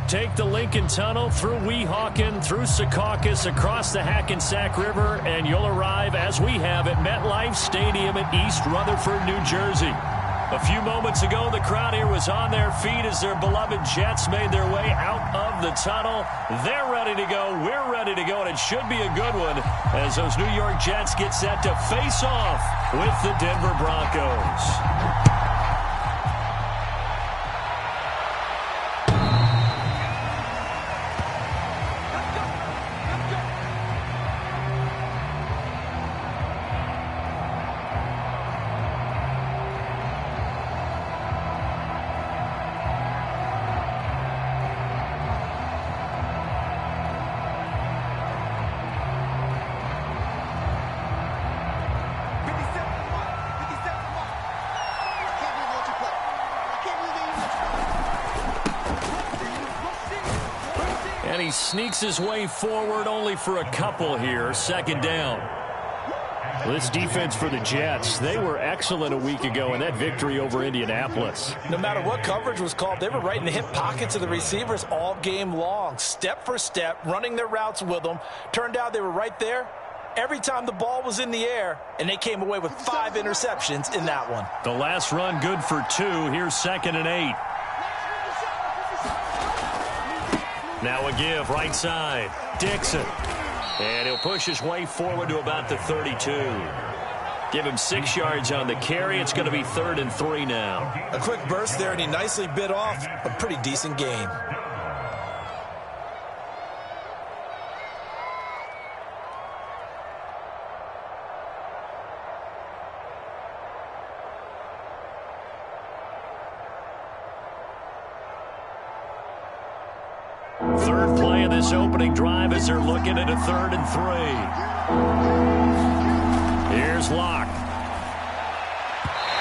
Take the Lincoln Tunnel through Weehawken, through Secaucus, across the Hackensack River, and you'll arrive, as we have, at MetLife Stadium in East Rutherford, New Jersey. A few moments ago, the crowd here was on their feet as their beloved Jets made their way out of the tunnel. They're ready to go. We're ready to go, and it should be a good one as those New York Jets get set to face off with the Denver Broncos. And he sneaks his way forward only for a couple here. Second down. This defense for the Jets, they were excellent a week ago in that victory over Indianapolis. No matter what coverage was called, they were right in the hip pockets of the receivers all game long. Step for step, running their routes with them. Turned out they were right there every time the ball was in the air, and they came away with 5 interceptions in that one. The last run good for 2. Here's 2nd and 8. Now a give, right side. Dixon. And he'll push his way forward to about the 32. Give him 6 yards on the carry. It's going to be 3rd and 3 now. A quick burst there, and he nicely bit off a pretty decent gain. Third play of this opening drive as they're looking at a 3rd and 3. Here's Locke.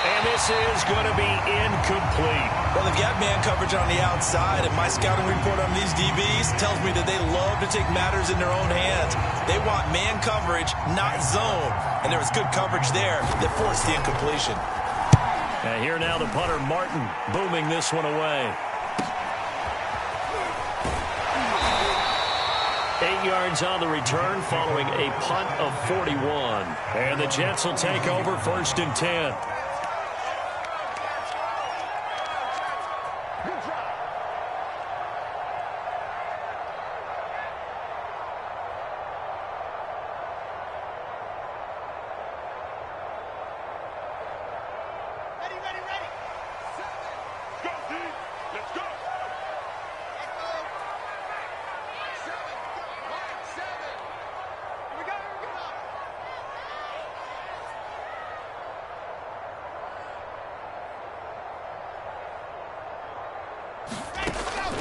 And this is going to be incomplete. Well, they've got man coverage on the outside, and my scouting report on these DBs tells me that they love to take matters in their own hands. They want man coverage, not zone. And there was good coverage there that forced the incompletion. And here now the punter, Martin, booming this one away. 8 yards on the return following a punt of 41. And the Jets will take over 1st and 10.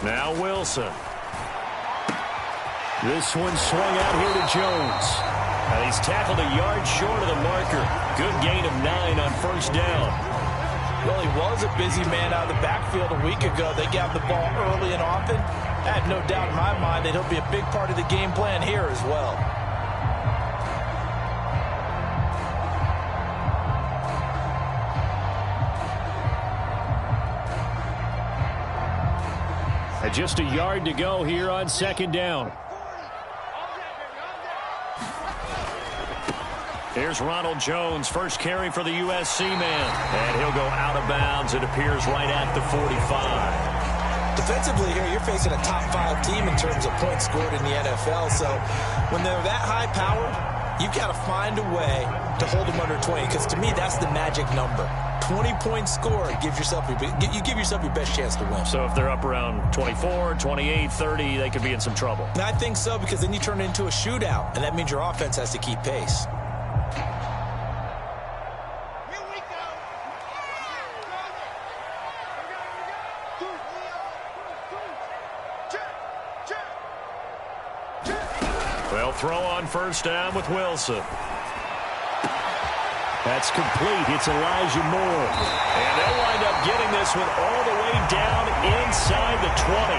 Now Wilson. This one swung out here to Jones. And he's tackled a yard short of the marker. Good gain of 9 on 1st down. Well, he was a busy man out of the backfield a week ago. They got the ball early and often. I have no doubt in my mind that he'll be a big part of the game plan here as well. And just a yard to go here on 2nd down. Here's Ronald Jones, first carry for the USC man. And he'll go out of bounds. It appears right at the 45. Defensively here, you're facing a top 5 team in terms of points scored in the NFL. So when they're that high powered, you've got to find a way to hold them under 20. Because to me, that's the magic number. 20-point score, you give yourself your best chance to win. So if they're up around 24, 28, 30, they could be in some trouble. And I think so, because then you turn it into a shootout, and that means your offense has to keep pace. Well, throw on 1st down with Wilson. That's complete. It's Elijah Moore. And they'll wind up getting this one all the way down inside the 20.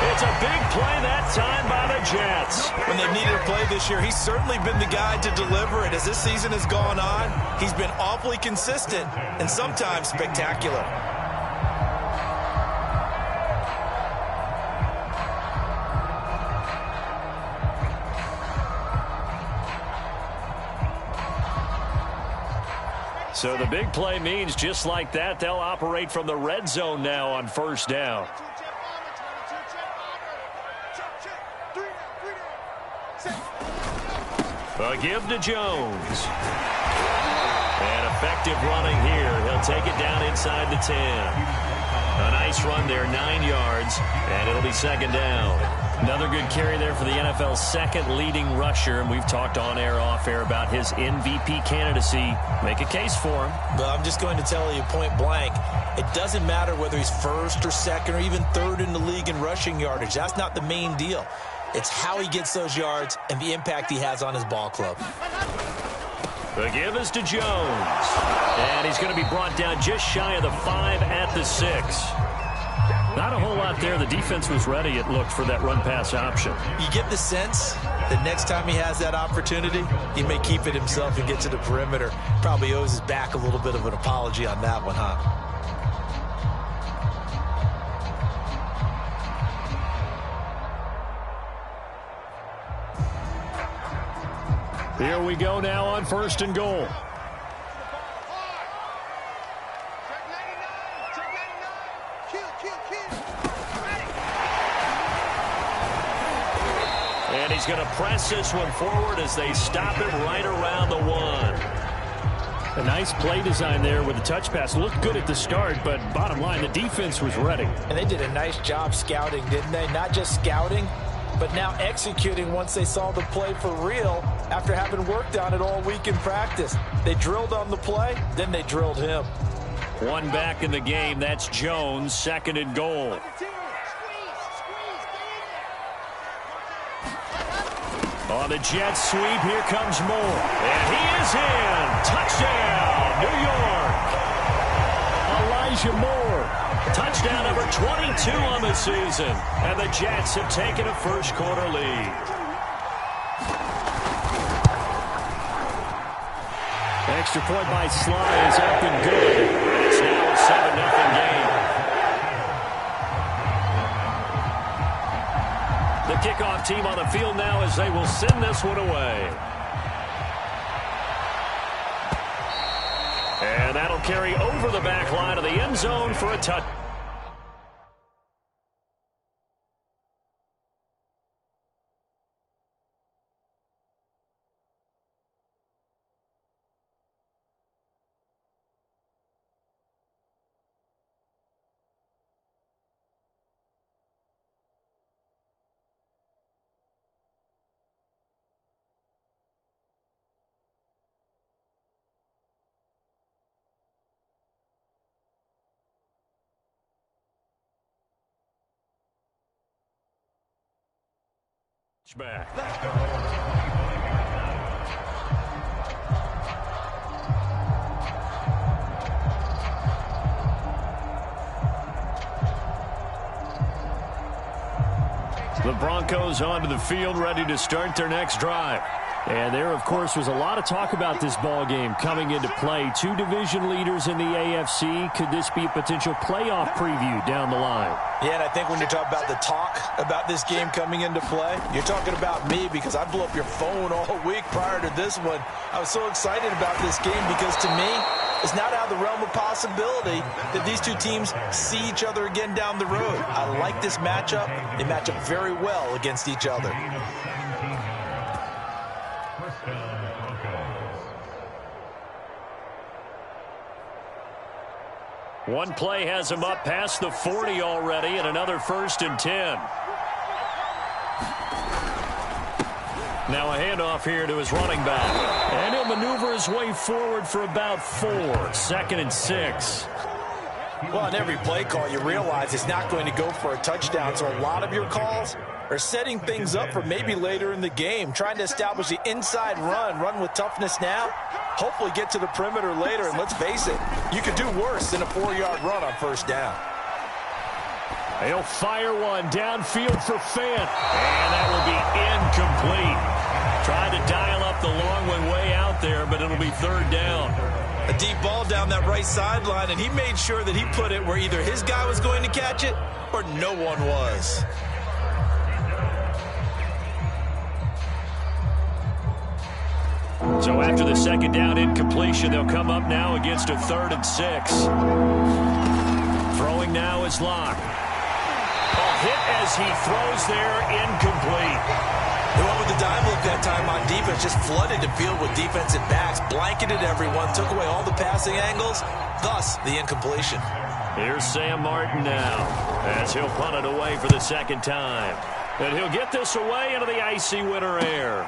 It's a big play that time by the Jets. When they've needed a play this year, he's certainly been the guy to deliver it. As this season has gone on, he's been awfully consistent and sometimes spectacular. So the big play means just like that, they'll operate from the red zone now on first down. A give to Jones. And effective running here. He'll take it down inside the 10. A nice run there, 9 yards, and it'll be second down. Another good carry there for the NFL's second leading rusher, and we've talked on air, off air about his MVP candidacy. Make a case for him. Well, I'm just going to tell you point blank, it doesn't matter whether he's first or second or even third in the league in rushing yardage. That's not the main deal. It's how he gets those yards and the impact he has on his ball club. The give is to Jones. And he's going to be brought down just shy of the 5 at the 6. Not a whole lot there. The defense was ready, it looked, for that run-pass option. You get the sense that next time he has that opportunity, he may keep it himself and get to the perimeter. Probably owes his back a little bit of an apology on that one, huh? Here we go now on first and goal. And he's going to press this one forward as they stop it right around the 1. A nice play design there with the touch pass. Looked good at the start, but bottom line, the defense was ready. And they did a nice job scouting, didn't they? Not just scouting, but now executing once they saw the play for real after having worked on it all week in practice. They drilled on the play, then they drilled him. One back in the game, that's Jones, second and goal. On the jet sweep, here comes Moore. And he is in. Touchdown, New York. Elijah Moore. Touchdown number 22 on the season. And the Jets have taken a first-quarter lead. Extra point by Sly is up and good. And it's now a 7-0 game. The kickoff team on the field now as they will send this one away. And that'll carry over the back line of the end zone for a touchdown. Back. The Broncos onto the field, ready to start their next drive. And there, of course, was a lot of talk about this ball game coming into play. Two division leaders in the AFC. Could this be a potential playoff preview down the line? Yeah, and I think when you talk about the talk about this game coming into play, you're talking about me, because I blew up your phone all week prior to this one. I was so excited about this game because, to me, it's not out of the realm of possibility that these two teams see each other again down the road. I like this matchup. They match up very well against each other. One play has him up past the 40 already, and another 1st and 10. Now a handoff here to his running back. And he'll maneuver his way forward for about 4. 2nd and 6. Well, on every play call, you realize it's not going to go for a touchdown. So a lot of your calls are setting things up for maybe later in the game, trying to establish the inside run with toughness now, hopefully get to the perimeter later. And let's face it, you could do worse than a 4-yard run on first down. He'll fire one downfield for Fant, and that will be incomplete. Tried to dial up the long one way out there, but it'll be 3rd down. A deep ball down that right sideline, and he made sure that he put it where either his guy was going to catch it or no one was. So after the second down incompletion, they'll come up now against a 3rd and 6. Throwing now is Locke. A hit as he throws there, incomplete. They went with the dime look that time on defense, just flooded the field with defensive backs, blanketed everyone, took away all the passing angles, thus the incompletion. Here's Sam Martin now, as he'll punt it away for the second time. And he'll get this away into the icy winter air.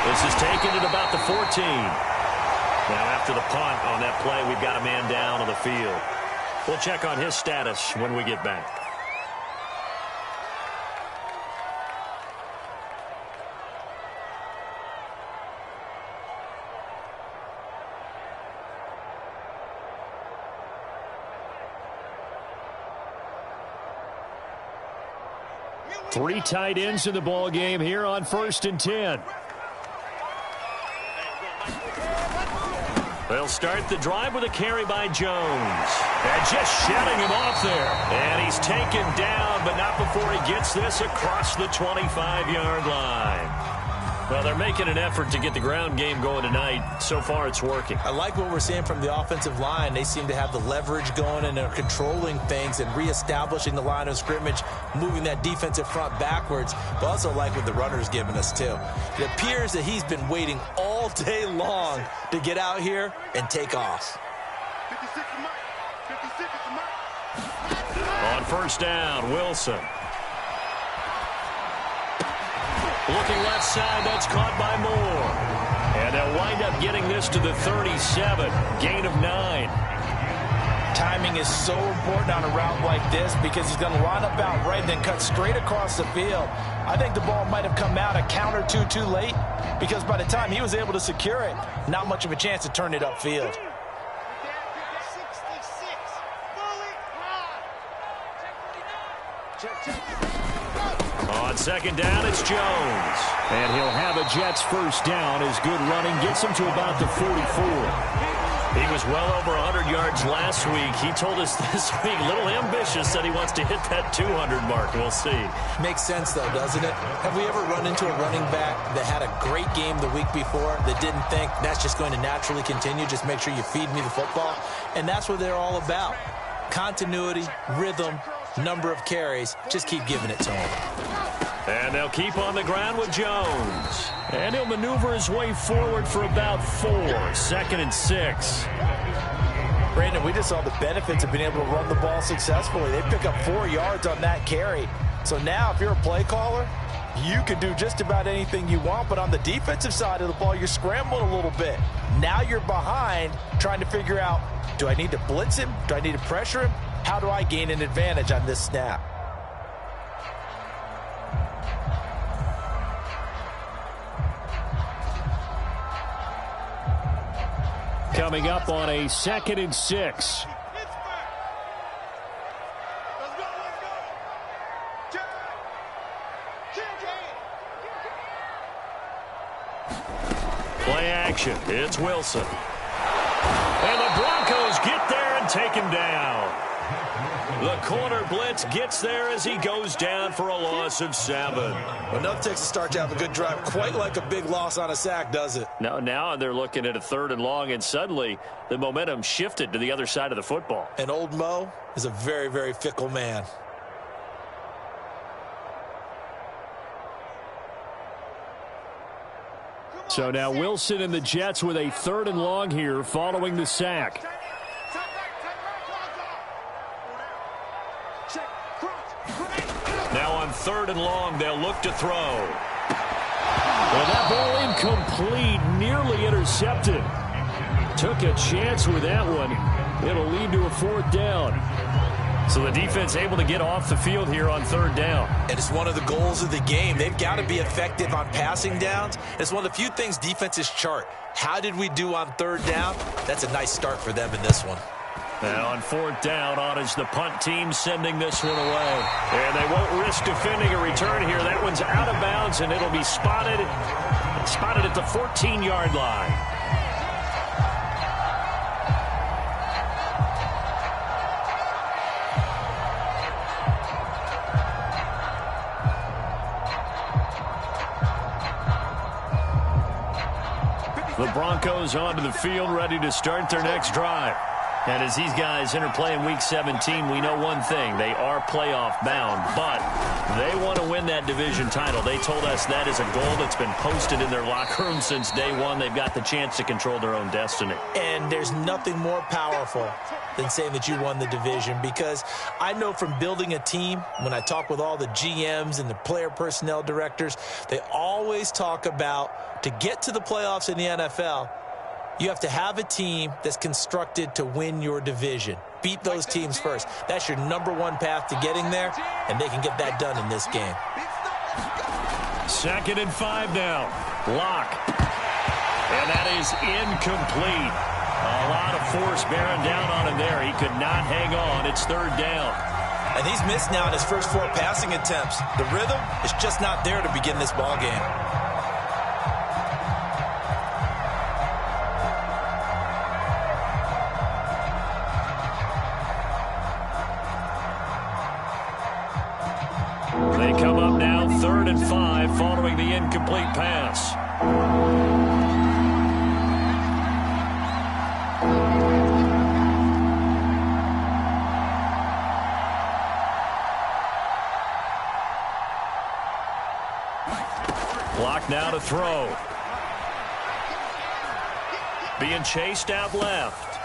This is taken at about the 14. Now after the punt on that play, we've got a man down on the field. We'll check on his status when we get back. Three tight ends in the ball game here on 1st and 10. They'll start the drive with a carry by Jones. And just shedding him off there. And he's taken down, but not before he gets this across the 25-yard line. Well, they're making an effort to get the ground game going tonight. So far, it's working. I like what we're seeing from the offensive line. They seem to have the leverage going, and they're controlling things and reestablishing the line of scrimmage, moving that defensive front backwards. But also like what the runner's giving us, too. It appears that he's been waiting all day long to get out here and take off. On 1st down, Wilson. Looking left side, that's caught by Moore. And they'll wind up getting this to the 37, gain of 9. Timing is so important on a route like this because he's going to line up out right and then cut straight across the field. I think the ball might have come out a count or two too late because by the time he was able to secure it, not much of a chance to turn it upfield. On 2nd down, it's Jones. And he'll have a Jets 1st down as good running gets him to about the 44. He was well over 100 yards last week. He told us this week, a little ambitious, that he wants to hit that 200 mark. We'll see. Makes sense, though, doesn't it? Have we ever run into a running back that had a great game the week before that didn't think that's just going to naturally continue? Just make sure you feed me the football. And that's what they're all about. Continuity, rhythm, number of carries. Just keep giving it to him. And they'll keep on the ground with Jones. And he'll maneuver his way forward for about 4. 2nd and 6. Brandon, we just saw the benefits of being able to run the ball successfully. They pick up 4 yards on that carry. So now if you're a play caller, you can do just about anything you want. But on the defensive side of the ball, you're scrambling a little bit. Now you're behind trying to figure out, do I need to blitz him? Do I need to pressure him? How do I gain an advantage on this snap? Coming up on a 2nd and 6. Play action. It's Wilson. And the Broncos get there and take him down. The corner blitz gets there as he goes down for a loss of 7. Well, enough takes to start to have a good drive. Quite like a big loss on a sack, does it? Now they're looking at a 3rd and long, and suddenly the momentum shifted to the other side of the football. And old Mo is a very, very fickle man. So now Wilson and the Jets with a 3rd and long here following the sack. Now on 3rd and long, they'll look to throw. Well, that ball incomplete, nearly intercepted. Took a chance with that one. It'll lead to a 4th down. So the defense able to get off the field here on 3rd down. And it's one of the goals of the game. They've got to be effective on passing downs. It's one of the few things defenses chart. How did we do on 3rd down? That's a nice start for them in this one. Now on 4th down, on is the punt team sending this one away. And they won't risk defending a return here. That one's out of bounds, and it'll be spotted at the 14-yard line. The Broncos onto the field, ready to start their next drive. And as these guys interplay in Week 17, we know one thing. They are playoff bound, but they want to win that division title. They told us that is a goal that's been posted in their locker room since day one. They've got the chance to control their own destiny. And there's nothing more powerful than saying that you won the division, because I know from building a team, when I talk with all the GMs and the player personnel directors, they always talk about, to get to the playoffs in the NFL, you have to have a team that's constructed to win your division. Beat those teams first. That's your #1 path to getting there, and they can get that done in this game. 2nd and 5 now. Lock. And that is incomplete. A lot of force bearing down on him there. He could not hang on. It's 3rd down. And he's missed now in his first 4 passing attempts. The rhythm is just not there to begin this ball game. They come up now 3rd and 5 following the incomplete pass. Clock now to throw. Being chased out left.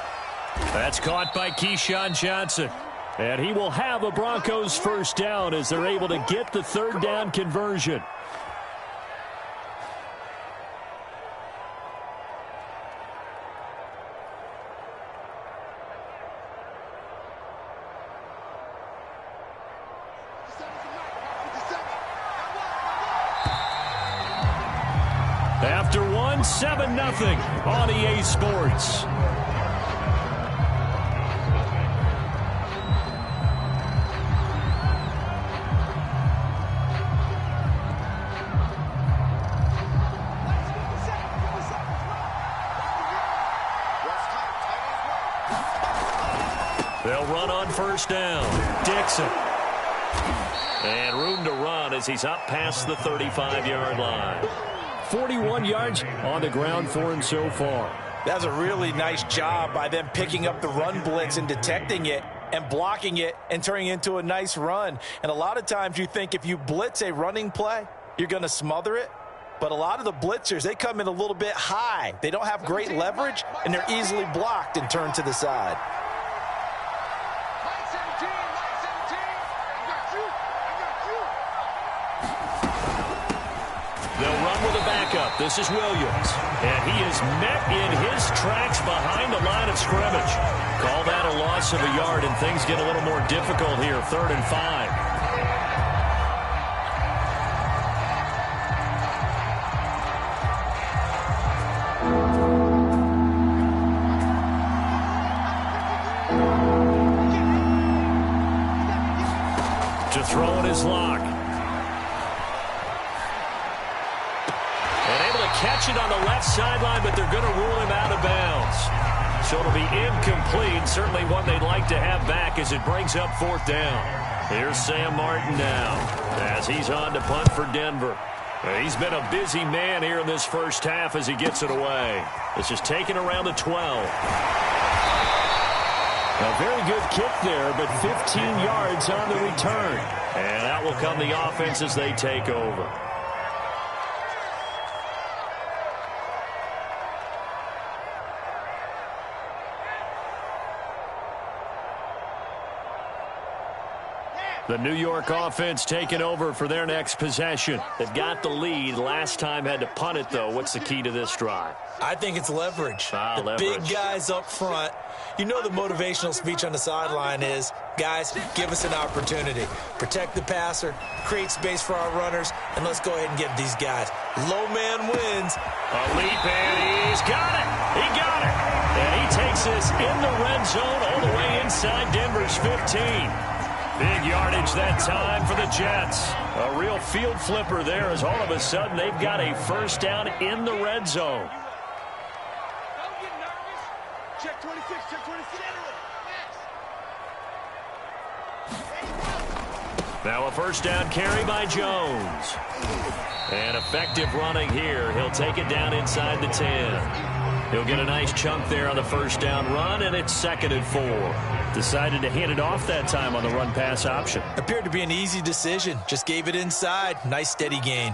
That's caught by Keyshawn Johnson. And he will have a Broncos first down as they're able to get the 3rd down conversion. After one, 7-0 on EA Sports. They'll run on first down. Dixon. And room to run as he's up past the 35-yard line. 41 yards on the ground for him so far. That's a really nice job by them picking up the run blitz and detecting it and blocking it and turning it into a nice run. And a lot of times you think if you blitz a running play, you're going to smother it. But a lot of the blitzers, they come in a little bit high. They don't have great leverage, and they're easily blocked and turned to the side. They'll run with a backup. This is Williams. And he is met in his tracks behind the line of scrimmage. Call that a loss of a yard, and things get a little more difficult here. 3rd and 5. To throw in his lock. Catch it on the left sideline, but they're going to rule him out of bounds. So it'll be incomplete. Certainly one they'd like to have back as it brings up 4th down. Here's Sam Martin now as he's on to punt for Denver. He's been a busy man here in this first half as he gets it away. This is taken around the 12. A very good kick there, but 15 yards on the return. And out will come the offense as they take over. The New York offense taking over for their next possession. They've got the lead. Last time had to punt it, though. What's the key to this drive? I think it's leverage. The big guys up front. You know the motivational speech on the sideline is, guys, give us an opportunity. Protect the passer, create space for our runners, and let's go ahead and get these guys. Low man wins. A leap, and he's got it. He got it. And he takes this in the red zone all the way inside Denver's 15. Big yardage that time for the Jets. A real field flipper there as all of a sudden they've got a first down in the red zone. Don't get nervous. Check 26, check 26. Now a first down carry by Jones. And effective running here. He'll take it down inside the 10. He'll get a nice chunk there on the first down run, and it's 2nd and 4. Decided to hand it off that time on the run-pass option. Appeared to be an easy decision. Just gave it inside. Nice steady gain.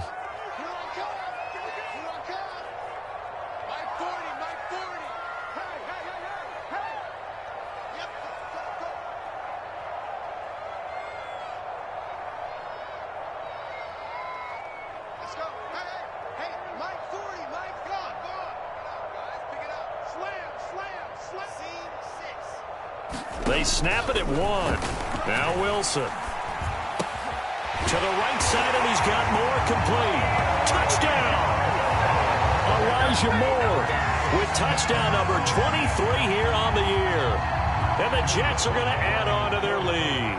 They snap it at 1. Now Wilson. To the right side, and he's got more complete. Touchdown! Elijah Moore with touchdown number 23 here on the year. And the Jets are going to add on to their lead.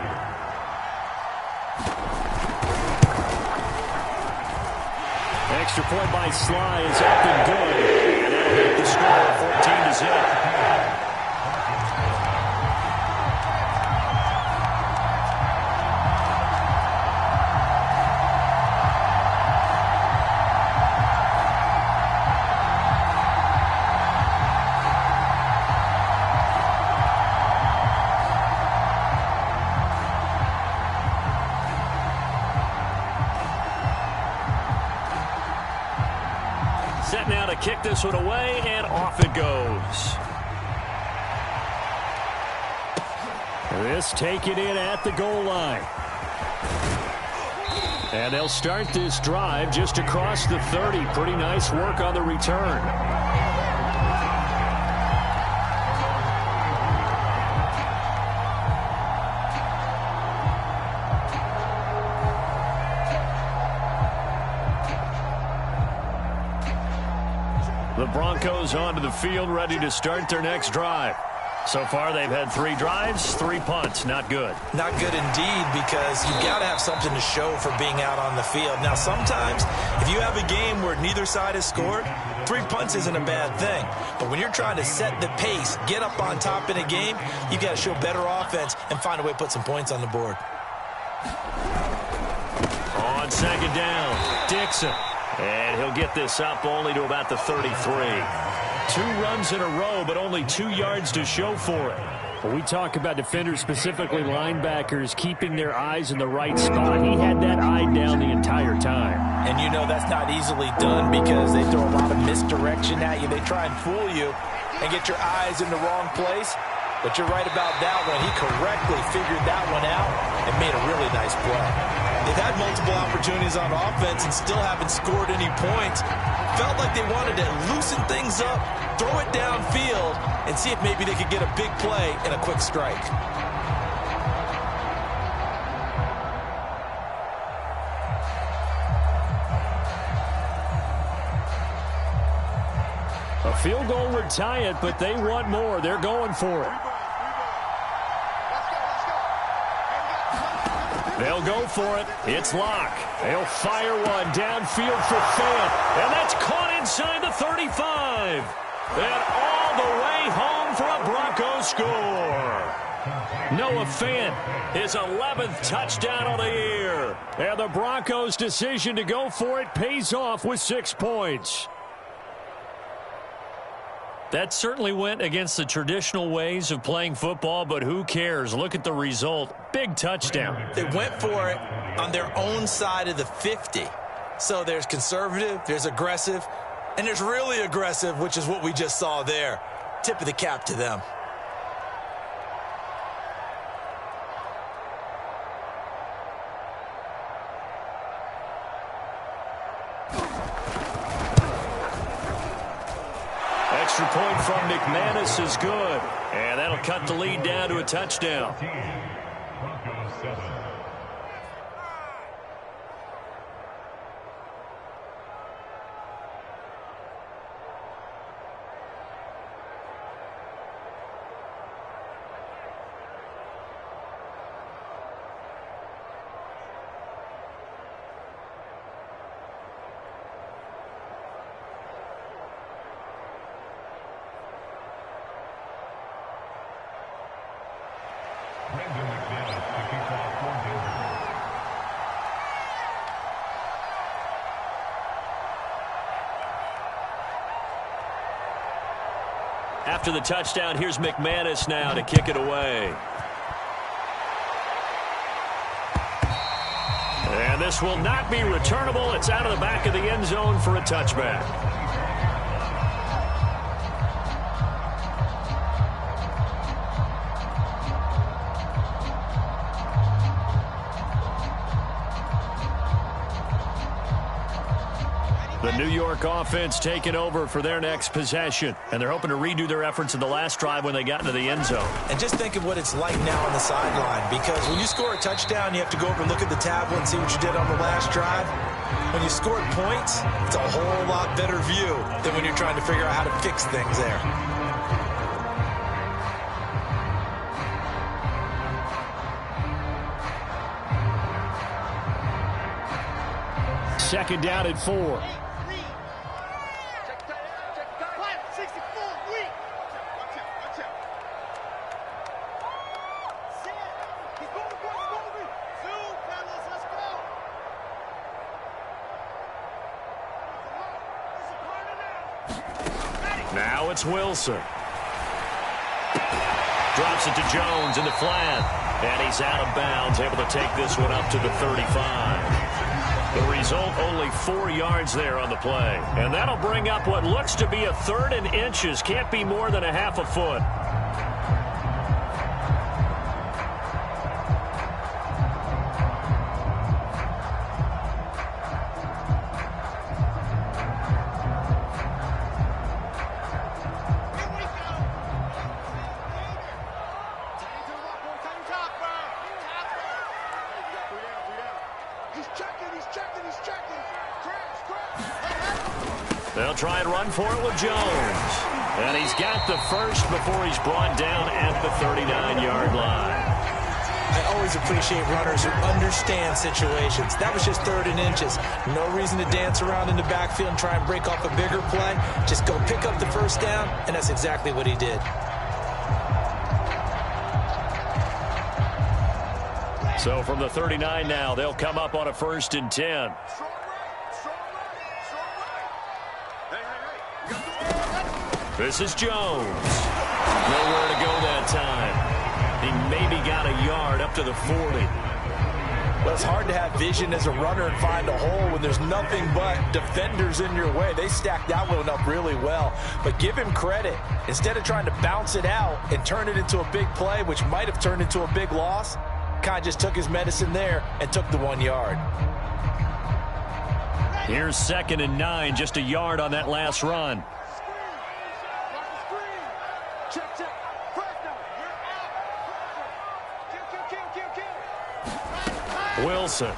Extra point by Sly is up and good. And that'll make the score 14-0. Set now to kick this one away, and off it goes. This taken in at the goal line. And they'll start this drive just across the 30. Pretty nice work on the return. The Broncos onto the field, ready to start their next drive. So far, they've had 3 drives, 3 punts. Not good. Not good indeed, because you've got to have something to show for being out on the field. Now, sometimes, if you have a game where neither side has scored, 3 punts isn't a bad thing. But when you're trying to set the pace, get up on top in a game, you've got to show better offense and find a way to put some points on the board. On second down, Dixon. And he'll get this up only to about the 33. 2 runs in a row, but only 2 yards to show for it. When we talk about defenders, specifically linebackers, keeping their eyes in the right spot, he had that eye down the entire time. And you know that's not easily done because they throw a lot of misdirection at you. They try and fool you and get your eyes in the wrong place. But you're right about that one. He correctly figured that one out and made a really nice play. They've had multiple opportunities on offense and still haven't scored any points. Felt like they wanted to loosen things up, throw it downfield, and see if maybe they could get a big play and a quick strike. A field goal would tie it, but they want more. They're going for it. They'll go for it. It's Locke. They'll fire one downfield for Fant. And that's caught inside the 35. And all the way home for a Broncos score. Noah Fant, his 11th touchdown of the year. And the Broncos' decision to go for it pays off with 6 points. That certainly went against the traditional ways of playing football, but who cares? Look at the result. Big touchdown. They went for it on their own side of the 50. So there's conservative, there's aggressive, and there's really aggressive, which is what we just saw there. Tip of the cap to them. Extra point from McManus is good. And that'll cut the lead down to a touchdown. After the touchdown, here's McManus now to kick it away. And this will not be returnable. It's out of the back of the end zone for a touchback. The New York offense taking over for their next possession. And they're hoping to redo their efforts in the last drive when they got into the end zone. And just think of what it's like now on the sideline. Because when you score a touchdown, you have to go over and look at the tablet and see what you did on the last drive. When you scored points, it's a whole lot better view than when you're trying to figure out how to fix things there. Second down at 4. Now it's Wilson. Drops it to Jones in the flat. And he's out of bounds, able to take this one up to the 35. The result, only 4 yards there on the play. And that'll bring up what looks to be a 3rd and inches. Can't be more than a half a foot. They'll try and run for it with Jones. And he's got the first before he's brought down at the 39-yard line. I always appreciate runners who understand situations. That was just 3rd and inches. No reason to dance around in the backfield and try and break off a bigger play. Just go pick up the first down, and that's exactly what he did. So from the 39 now, they'll come up on a 1st and 10. This is Jones. Nowhere to go that time. He maybe got a yard up to the 40. Well, it's hard to have vision as a runner and find a hole when there's nothing but defenders in your way. They stacked that one up really well. But give him credit. Instead of trying to bounce it out and turn it into a big play, which might have turned into a big loss, kind of just took his medicine there and took the 1 yard. Here's 2nd and 9, just a yard on that last run. Wilson.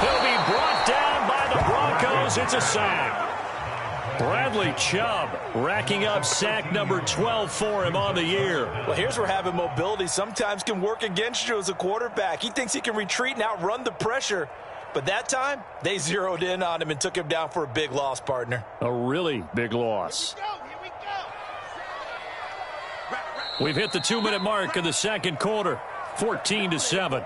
He'll be brought down by the Broncos. It's a sack. Bradley Chubb racking up sack number 12 for him on the year. Well, here's where having mobility sometimes can work against you as a quarterback. He thinks he can retreat and outrun the pressure. But that time, they zeroed in on him and took him down for a big loss, partner. A really big loss. Here we go. We've hit the 2-minute mark in the second quarter. 14-7.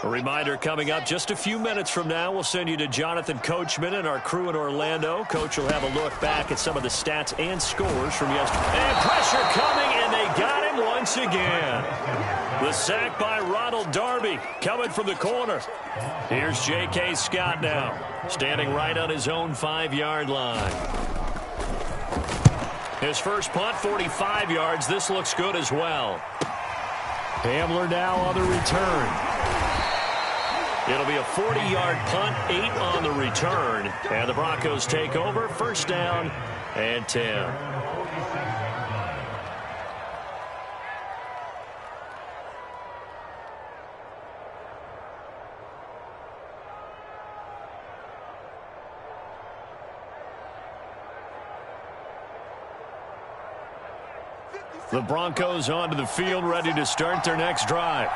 A reminder coming up just a few minutes from now. We'll send you to Jonathan Coachman and our crew in Orlando. Coach will have a look back at some of the stats and scores from yesterday. And pressure coming, and they got him once again. The sack by Ronald Darby coming from the corner. Here's J.K. Scott now, standing right on his own 5-yard line. His first punt, 45 yards. This looks good as well. Hamler now on the return. It'll be a 40-yard punt, 8 on the return. And the Broncos take over, 1st down and 10. The Broncos onto the field, ready to start their next drive.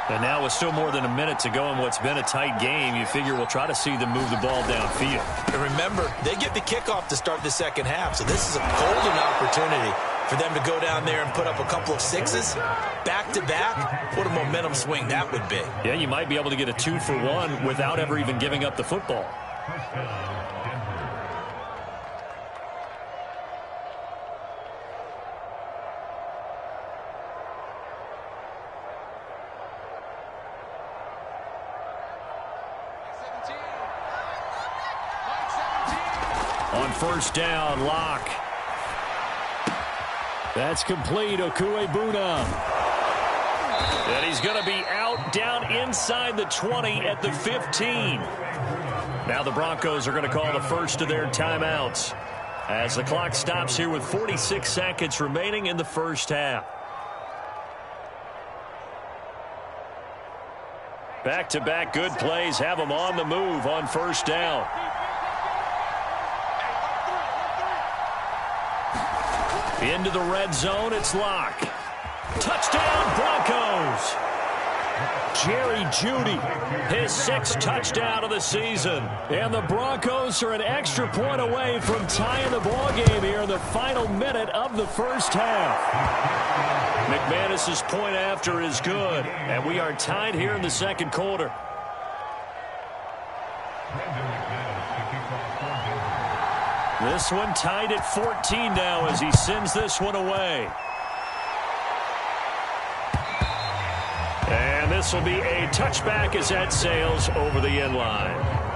And now with still more than a minute to go in what's been a tight game, you figure we'll try to see them move the ball downfield. And remember, they get the kickoff to start the second half, so this is a golden opportunity For them to go down there and put up a couple of sixes back-to-back, what a momentum swing that would be. Yeah, you might be able to get a 2-for-1 without ever even giving up the football. On first down, Locke. That's complete, Okuebuna. And he's going to be out down inside the 20 at the 15. Now the Broncos are going to call the first of their timeouts as the clock stops here with 46 seconds remaining in the first half. Back-to-back good plays have them on the move on first down. Into the red zone, it's Locke. Touchdown, Broncos. Jerry Jeudy, his 6th touchdown of the season. And the Broncos are an extra point away from tying the ball game here in the final minute of the first half. McManus's point after is good, and we are tied here in the second quarter. This one tied at 14 now as he sends this one away. And this will be a touchback as that sails over the end line.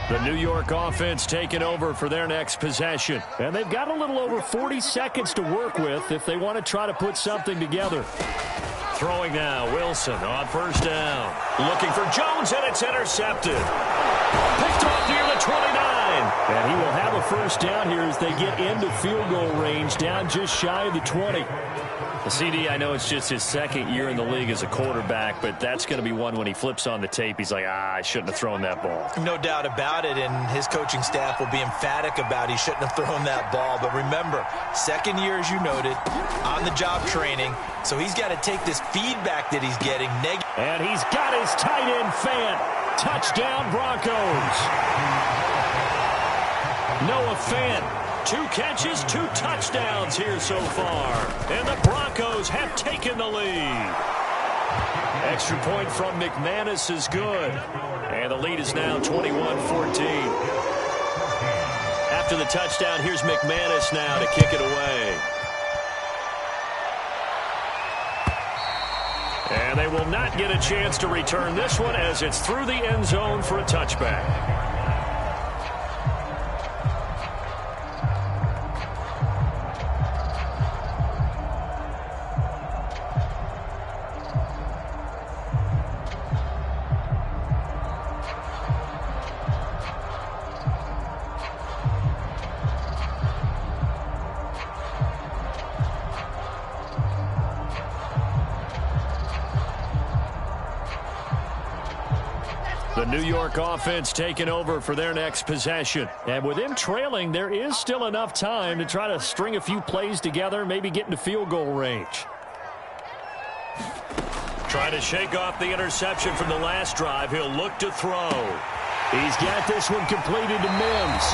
The New York offense taking over for their next possession. And they've got a little over 40 seconds to work with if they want to try to put something together. Throwing now, Wilson on first down. Looking for Jones, and it's intercepted. Picked off near the 29. And he will have a first down here as they get into field goal range, down just shy of the 20. The CD, I know it's just his second year in the league as a quarterback, but that's going to be one when he flips on the tape. He's like, I shouldn't have thrown that ball. No doubt about it, and his coaching staff will be emphatic about he shouldn't have thrown that ball. But remember, second year, as you noted, on-the-job training, so he's got to take this feedback that he's getting. And he's got his tight end Fant. Touchdown, Broncos. Noah Fant. 2 catches, 2 touchdowns here so far. And the Broncos have taken the lead. Extra point from McManus is good. And the lead is now 21-14. After the touchdown, here's McManus now to kick it away. And they will not get a chance to return this one as it's through the end zone for a touchback. The New York offense taking over for their next possession. And with him trailing, there is still enough time to try to string a few plays together, maybe get into field goal range. Trying to shake off the interception from the last drive. He'll look to throw. He's got this one completed to Mims.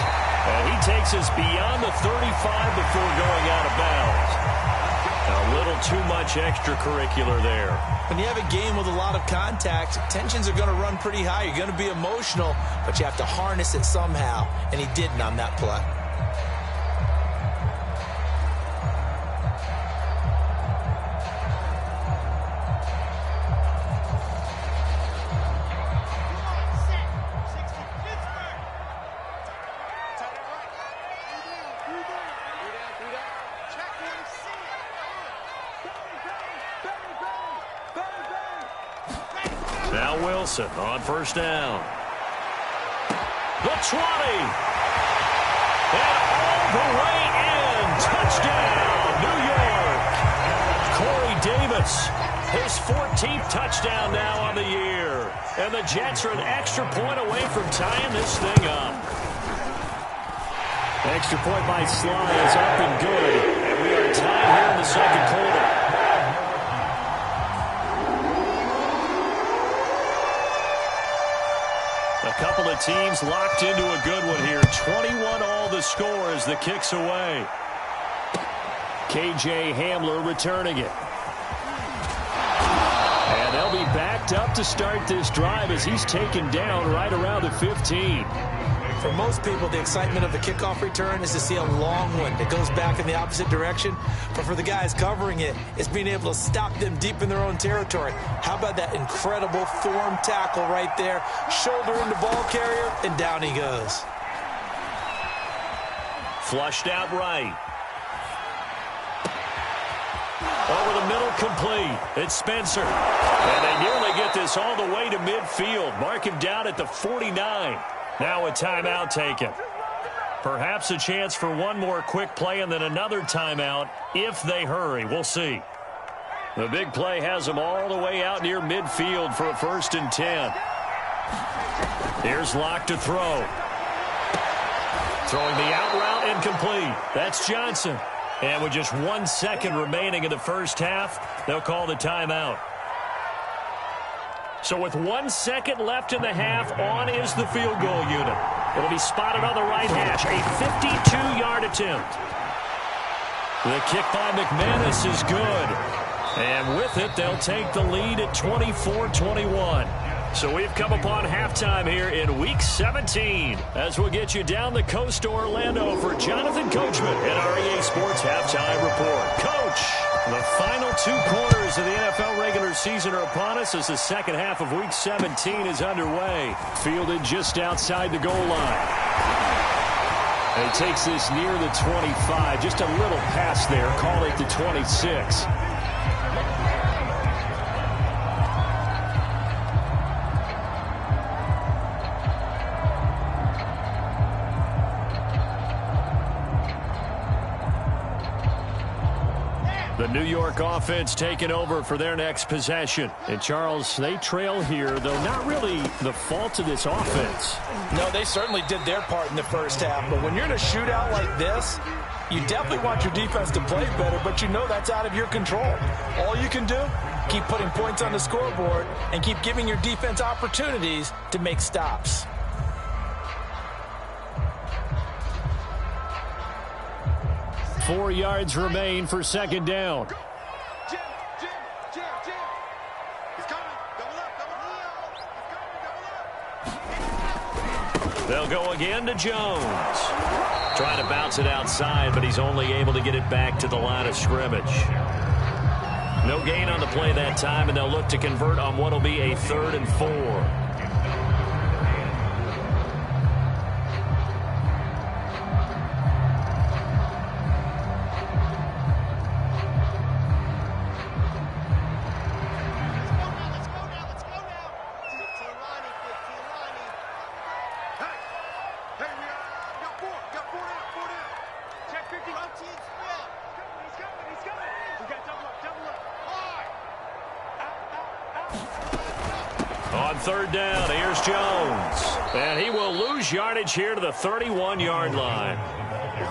And he takes us beyond the 35 before going out of bounds. A little too much extracurricular there. When you have a game with a lot of contact, tensions are going to run pretty high. You're going to be emotional, but you have to harness it somehow, and he didn't on that play. Now Wilson on first down. The 20. And all the way in. Touchdown, New York. Corey Davis, his 14th touchdown now on the year. And the Jets are an extra point away from tying this thing up. Extra point by Sly is up and good. And we are tied here in the second quarter. A couple of teams locked into a good one here. 21 all the score as the kick's away. KJ Hamler returning it. And they'll be backed up to start this drive as he's taken down right around the 15. For most people, the excitement of the kickoff return is to see a long one that goes back in the opposite direction. But for the guys covering it, it's being able to stop them deep in their own territory. How about that incredible form tackle right there? Shoulder into ball carrier, and down he goes. Flushed out right. Over the middle, complete. It's Spencer. And they nearly get this all the way to midfield. Mark him down at the 49. Now a timeout taken. Perhaps a chance for one more quick play and then another timeout if they hurry. We'll see. The big play has them all the way out near midfield for a 1st and 10. Here's Locke to throw. Throwing the out route incomplete. That's Johnson. And with just 1 second remaining in the first half, they'll call the timeout. So with 1 second left in the half, on is the field goal unit. It'll be spotted on the right hash. A 52-yard attempt. The kick by McManus is good. And with it, they'll take the lead at 24-21. So we've come upon halftime here in Week 17 as we'll get you down the coast to Orlando for Jonathan Coachman at our EA Sports Halftime Report. Coach, the final 2 quarters of the NFL regular season are upon us as the second half of Week 17 is underway. Fielded just outside the goal line. And he takes this near the 25, just a little past there, call it the 26. The New York offense taking over for their next possession. And, Charles, they trail here, though not really the fault of this offense. No, they certainly did their part in the first half. But when you're in a shootout like this, you definitely want your defense to play better, but you know that's out of your control. All you can do, keep putting points on the scoreboard and keep giving your defense opportunities to make stops. Four yards remain for second down. Jim. He's coming. Double up. They'll go again to Jones. Trying to bounce it outside, but he's only able to get it back to the line of scrimmage. No gain on the play that time, and they'll look to convert on what will be a 3rd and 4. On 3rd down, here's Jones. And he will lose yardage here to the 31-yard line.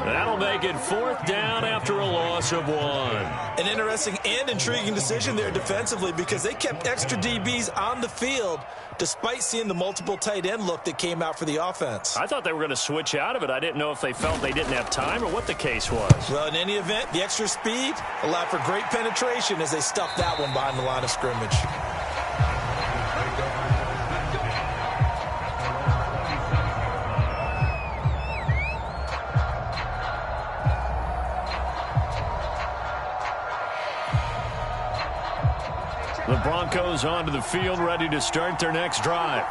That'll make it 4th down after a loss of 1. An interesting and intriguing decision there defensively because they kept extra DBs on the field despite seeing the multiple tight end look that came out for the offense. I thought they were going to switch out of it. I didn't know if they felt they didn't have time or what the case was. Well, in any event, the extra speed allowed for great penetration as they stuffed that one behind the line of scrimmage. The Broncos onto the field, ready to start their next drive.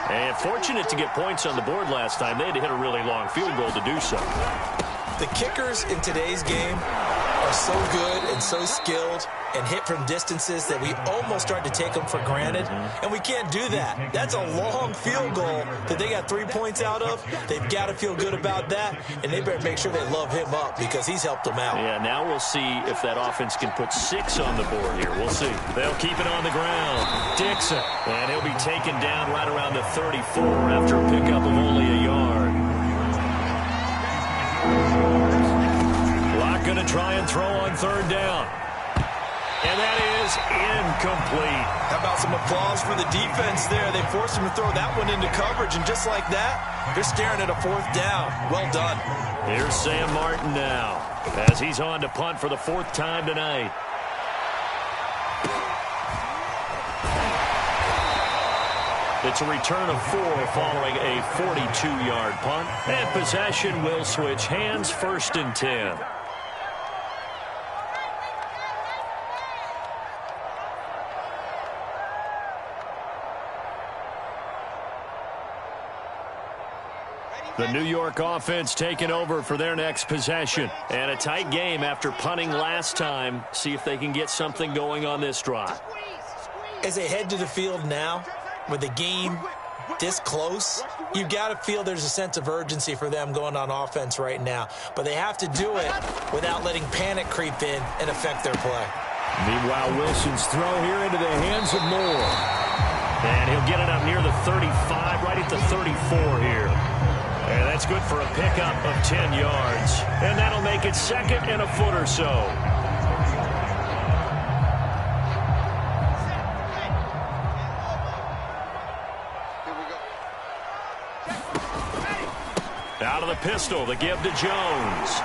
And fortunate to get points on the board last time. They had to hit a really long field goal to do so. The kickers in today's game are so good and so skilled and hit from distances that we almost start to take them for granted. And we can't do that. That's a long field goal that they got 3 points out of. They've got to feel good about that, and they better make sure they love him up because he's helped them out. Yeah, now we'll see if that offense can put 6 on the board here. We'll see. They'll keep it on the ground. Dixon. And he'll be taken down right around the 34 after a pickup of only a yard. try and throw on third down. And that is incomplete. How about some applause for the defense there? They forced him to throw that one into coverage, and just like that, they're staring at a fourth down. Well done. Here's Sam Martin now, as he's on to punt for the fourth time tonight. It's a return of 4 following a 42-yard punt. And possession will switch hands, 1st and 10. The New York offense taking over for their next possession. And a tight game after punting last time. See if they can get something going on this drive. As they head to the field now, with the game this close, you've got to feel there's a sense of urgency for them going on offense right now. But they have to do it without letting panic creep in and affect their play. Meanwhile, Wilson's throw here into the hands of Moore. And he'll get it up near the 35, right at the 34 here. And that's good for a pickup of 10 yards. And that'll make it 2nd and a foot or so. Out of the pistol, the give to Jones.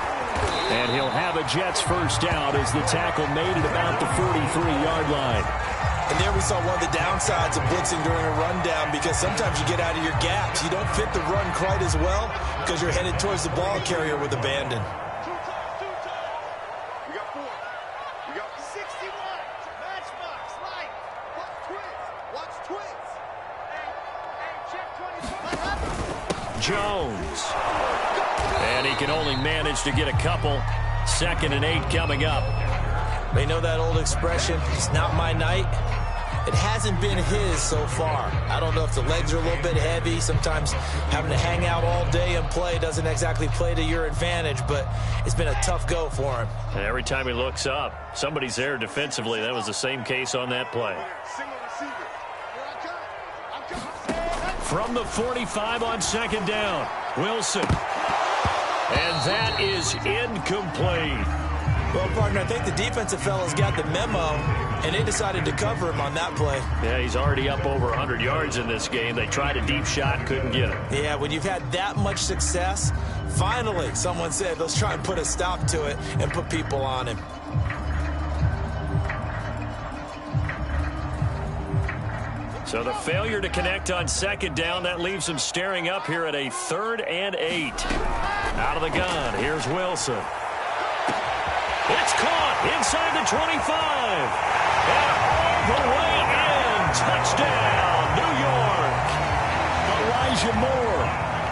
And he'll have a Jets first down as the tackle made at about the 43-yard line. And there we saw one of the downsides of blitzing during a rundown, because sometimes you get out of your gaps. You don't fit the run quite as well because you're headed towards the ball carrier with abandon. We got 4. We got 61. Matchbox, light. Watch twins. Hey, check 24. Jones. And he can only manage to get a couple. 2nd and 8 coming up. They know that old expression, it's not my night. It hasn't been his so far. I don't know if the legs are a little bit heavy. Sometimes having to hang out all day and play doesn't exactly play to your advantage, but it's been a tough go for him. And every time he looks up, somebody's there defensively. That was the same case on that play. Single receiver. From the 45 on 2nd down, Wilson. And that is incomplete. Well, partner, I think the defensive fellas got the memo, and they decided to cover him on that play. Yeah, he's already up over 100 yards in this game. They tried a deep shot, couldn't get it. Yeah, when you've had that much success, finally someone said, let's try and put a stop to it and put people on him. So the failure to connect on 2nd down, that leaves him staring up here at a 3rd and 8. Out of the gun, here's Wilson. It's caught inside the 25. And all the way in. Touchdown, New York. Elijah Moore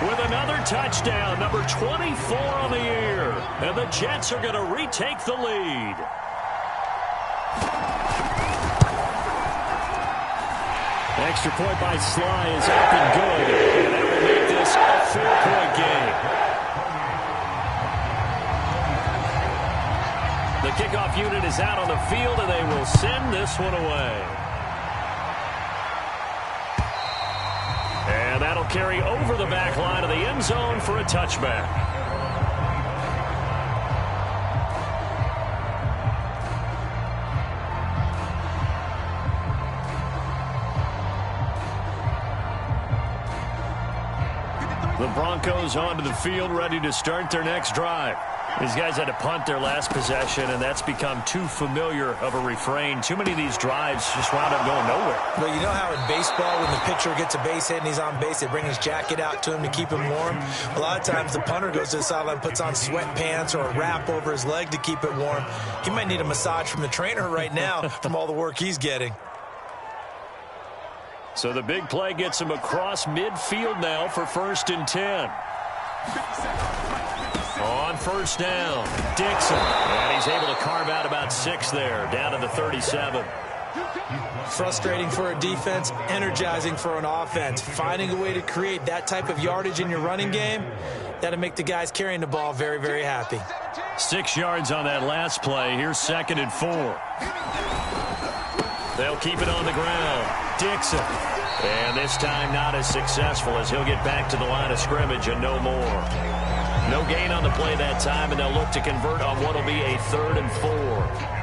with another touchdown, number 24 on the year. And the Jets are going to retake the lead. Extra point by Sly is up and good. And that will make this a 4-point game. The kickoff unit is out on the field, and they will send this one away. And that'll carry over the back line of the end zone for a touchback. The Broncos onto the field, ready to start their next drive. These guys had to punt their last possession, and that's become too familiar of a refrain. Too many of these drives just wound up going nowhere. Well, you know how in baseball, when the pitcher gets a base hit and he's on base, they bring his jacket out to him to keep him warm? A lot of times the punter goes to the sideline, puts on sweatpants or a wrap over his leg to keep it warm. He might need a massage from the trainer right now from all the work he's getting. So the big play gets him across midfield now for 1st and 10. On 1st down, Dixon. And he's able to carve out about 6 there, down to the 37. Frustrating for a defense, energizing for an offense. Finding a way to create that type of yardage in your running game, that'll make the guys carrying the ball very, very happy. 6 yards on that last play. Here's 2nd and 4. They'll keep it on the ground. Dixon. And this time not as successful, as he'll get back to the line of scrimmage and no more. No gain on the play that time, and they'll look to convert on what will be a 3rd and 4.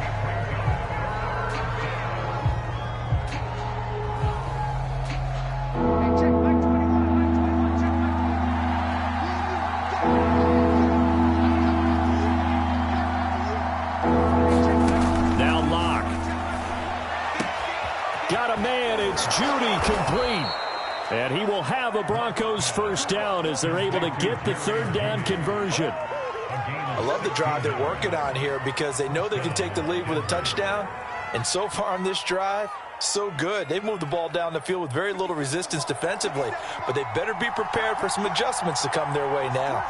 And he will have a Broncos first down as they're able to get the 3rd down conversion. I love the drive they're working on here because they know they can take the lead with a touchdown. And so far on this drive, so good. They've moved the ball down the field with very little resistance defensively. But they better be prepared for some adjustments to come their way now.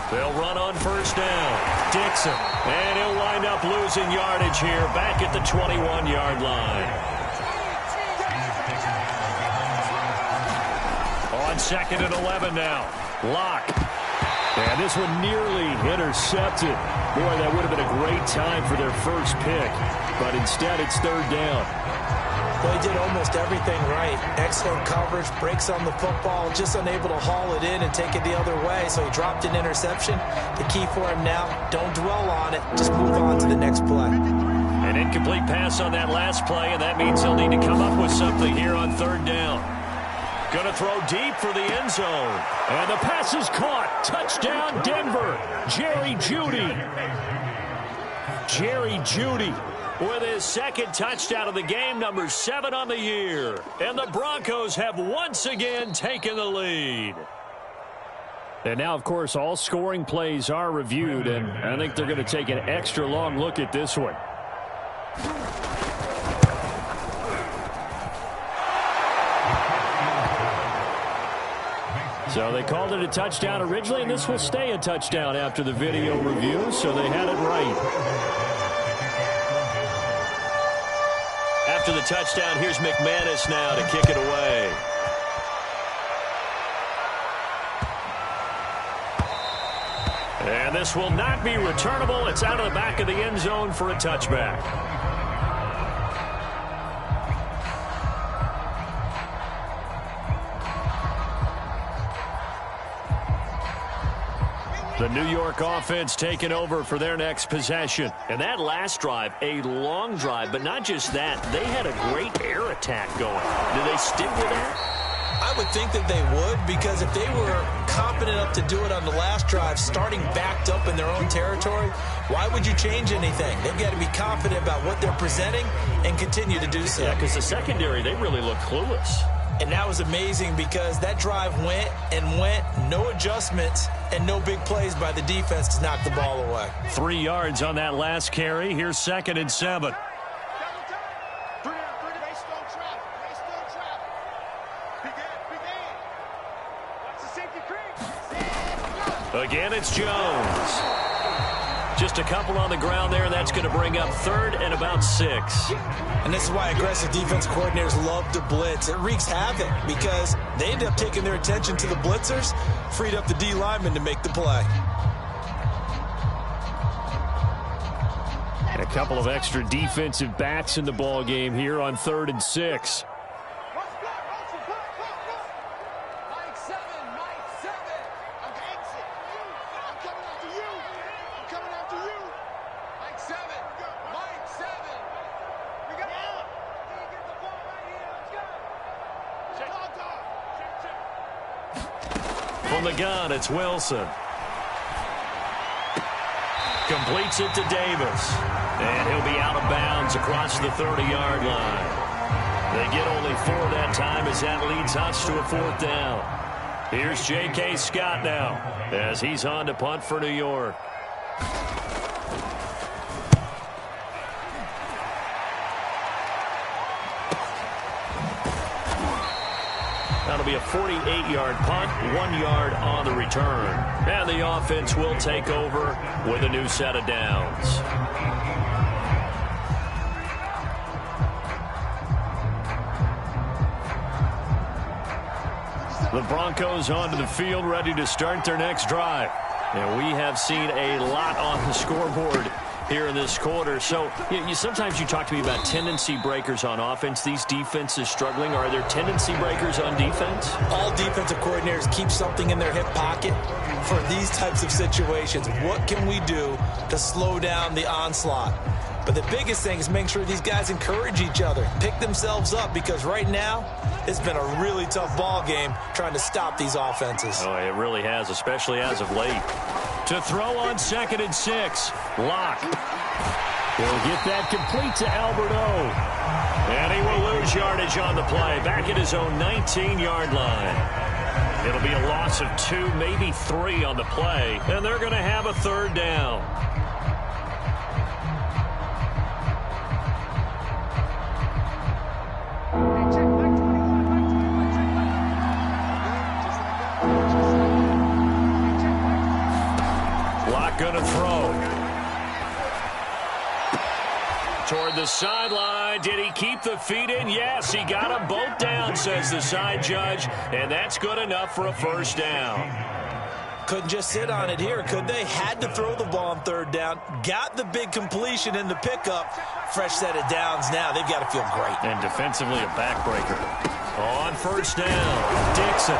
They'll run on first down. Dixon. And he'll wind up losing yardage here back at the 21-yard line. On 2nd and 11 now. Locke. And this one nearly intercepted. Boy, that would have been a great time for their first pick. But instead, it's 3rd down. Well, he did almost everything right. Excellent coverage, breaks on the football, just unable to haul it in and take it the other way. So he dropped an interception. The key for him now, don't dwell on it. Just move on to the next play. An incomplete pass on that last play, and that means he'll need to come up with something here on 3rd down. Going to throw deep for the end zone. And the pass is caught. Touchdown, Denver. Jerry Jeudy. Jerry Jeudy with his 2nd touchdown of the game, number 7 on the year. And the Broncos have once again taken the lead. And now, of course, all scoring plays are reviewed, and I think they're going to take an extra long look at this one. So they called it a touchdown originally, and this will stay a touchdown after the video review, so they had it right. After the touchdown, here's McManus now to kick it away. And this will not be returnable. It's out of the back of the end zone for a touchback. The New York offense taking over for their next possession. And that last drive, a long drive, but not just that. They had a great air attack going. Do they stick with that? I would think that they would, because if they were competent enough to do it on the last drive, starting backed up in their own territory, why would you change anything? They've got to be confident about what they're presenting and continue to do so. Yeah, because the secondary, they really look clueless. And that was amazing because that drive went and went, no adjustments, and no big plays by the defense to knock the ball away. 3 yards on that last carry. Here's 2nd and 7. Again, it's Jones. Just a couple on the ground there, and that's going to bring up 3rd and about 6. And this is why aggressive defense coordinators love to blitz. It wreaks havoc because they end up taking their attention to the blitzers, freed up the D lineman to make the play. And a couple of extra defensive backs in the ball game here on 3rd and 6. From the gun, it's Wilson. Completes it to Davis. And he'll be out of bounds across the 30-yard line. They get only 4 that time as that leads us to a 4th down. Here's J.K. Scott now as he's on to punt for New York. That'll be a 48-yard punt, 1 yard on the return. And the offense will take over with a new set of downs. The Broncos onto the field, ready to start their next drive. And we have seen a lot on the scoreboard here in this quarter. So sometimes you talk to me about tendency breakers on offense. These defenses struggling. Are there tendency breakers on defense? All defensive coordinators keep something in their hip pocket for these types of situations. What can we do to slow down the onslaught? But the biggest thing is making sure these guys encourage each other, pick themselves up, because right now it's been a really tough ball game trying to stop these offenses. Oh, it really has, especially as of late. To throw on 2nd and 6. Locke. He'll get that complete to Alberto. And he will lose yardage on the play. Back at his own 19-yard line. It'll be a loss of 2, maybe 3 on the play. And they're going to have a 3rd down. Going to throw. Toward the sideline. Did he keep the feet in? Yes, he got them both down, says the side judge. And that's good enough for a 1st down. Couldn't just sit on it here, could they? Had to throw the ball on 3rd down. Got the big completion in the pickup. Fresh set of downs now. They've got to feel great. And defensively, a backbreaker. On 1st down, Dixon.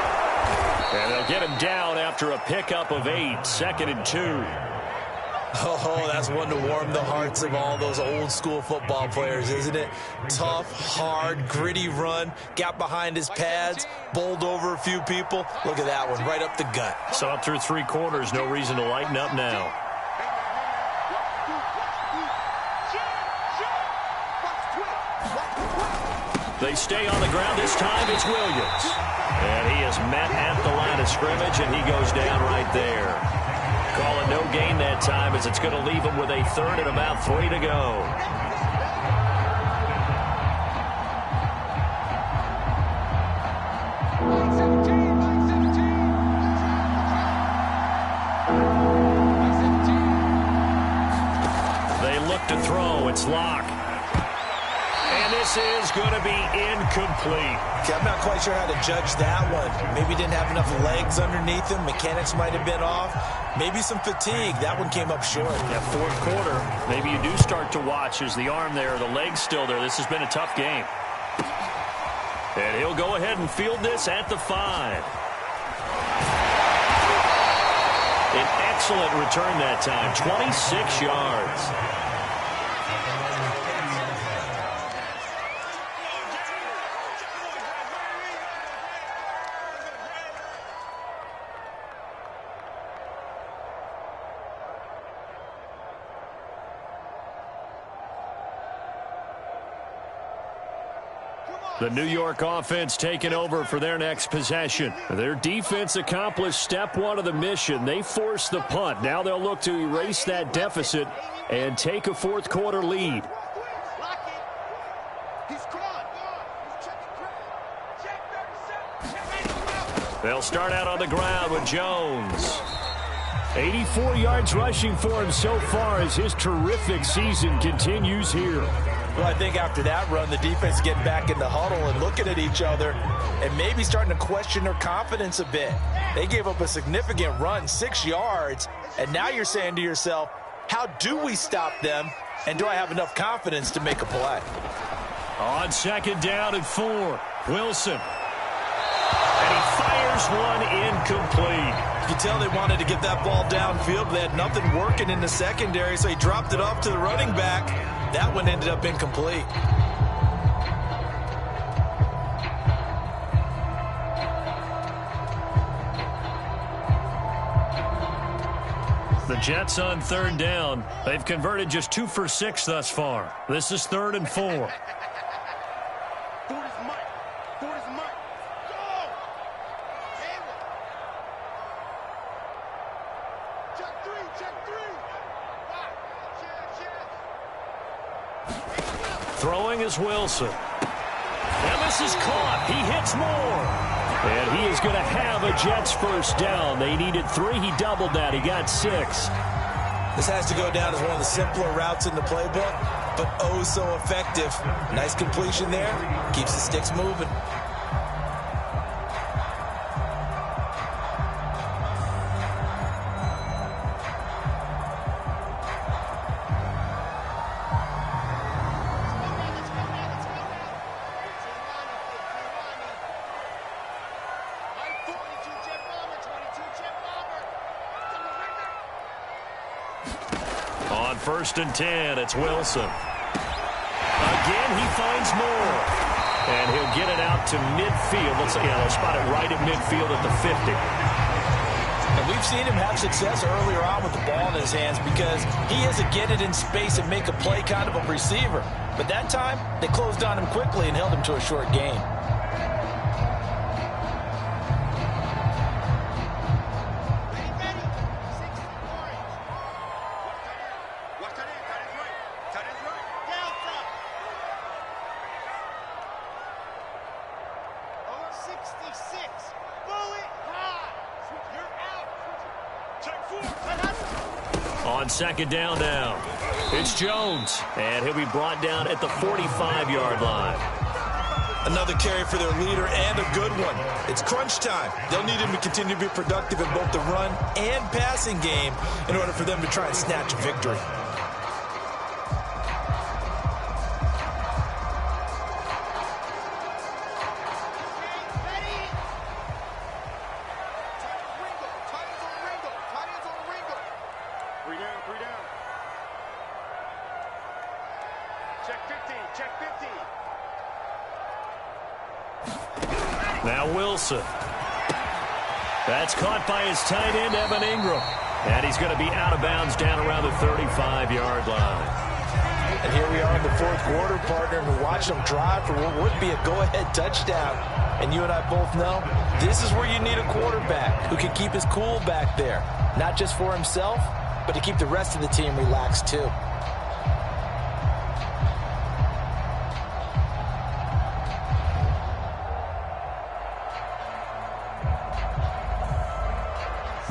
And they'll get him down after a pickup of 8. 2nd and 2. Oh, that's one to warm the hearts of all those old school football players, isn't it? Tough, hard, gritty run. Got behind his pads, bowled over a few people. Look at that one, right up the gut. So up through 3 quarters, no reason to lighten up now. They stay on the ground. This time it's Williams. And he is met at the line of scrimmage, and he goes down right there. Call it no gain that time, as it's going to leave him with a 3rd and about 3 to go. They look to throw. It's Locke. And this is going to be incomplete. Okay, I'm not quite sure how to judge that one. Maybe didn't have enough legs underneath him. Mechanics might have been off. Maybe some fatigue. That one came up short. Yeah, 4th quarter. Maybe you do start to watch as the arm there, the leg's still there. This has been a tough game. And he'll go ahead and field this at the 5. An excellent return that time. 26 yards. The New York offense taking over for their next possession. Their defense accomplished step 1 of the mission. They forced the punt. Now they'll look to erase that deficit and take a 4th quarter lead. They'll start out on the ground with Jones. 84 yards rushing for him so far as his terrific season continues here. Well, I think after that run, the defense is getting back in the huddle and looking at each other and maybe starting to question their confidence a bit. They gave up a significant run, 6 yards, and now you're saying to yourself, how do we stop them, and do I have enough confidence to make a play? On 2nd down and 4, Wilson. And he fires one incomplete. You can tell they wanted to get that ball downfield, but they had nothing working in the secondary, so he dropped it off to the running back. That one ended up incomplete. The Jets on 3rd down. They've converted just 2 for 6 thus far. This is 3rd and 4. Throwing is Wilson. And this is caught. He hits more. And he is going to have a Jets 1st down. They needed 3. He doubled that. He got 6. This has to go down as one of the simpler routes in the playbook, but oh so effective. Nice completion there. Keeps the sticks moving. On 1st and 10, it's Wilson. Again, he finds more. And he'll get it out to midfield. They'll spot it right at midfield at the 50. And we've seen him have success earlier on with the ball in his hands because he is a get it in space and make a play kind of a receiver. But that time, they closed on him quickly and held him to a short gain. On 2nd down now, it's Jones, and he'll be brought down at the 45-yard line. Another carry for their leader and a good one. It's crunch time. They'll need him to continue to be productive in both the run and passing game in order for them to try and snatch a victory. Now Wilson. That's caught by his tight end, Evan Ingram. And he's going to be out of bounds down around the 35-yard line. And here we are in the 4th quarter, partner, and we're watching them drive for what would be a go-ahead touchdown. And you and I both know this is where you need a quarterback who can keep his cool back there. Not just for himself, but to keep the rest of the team relaxed too.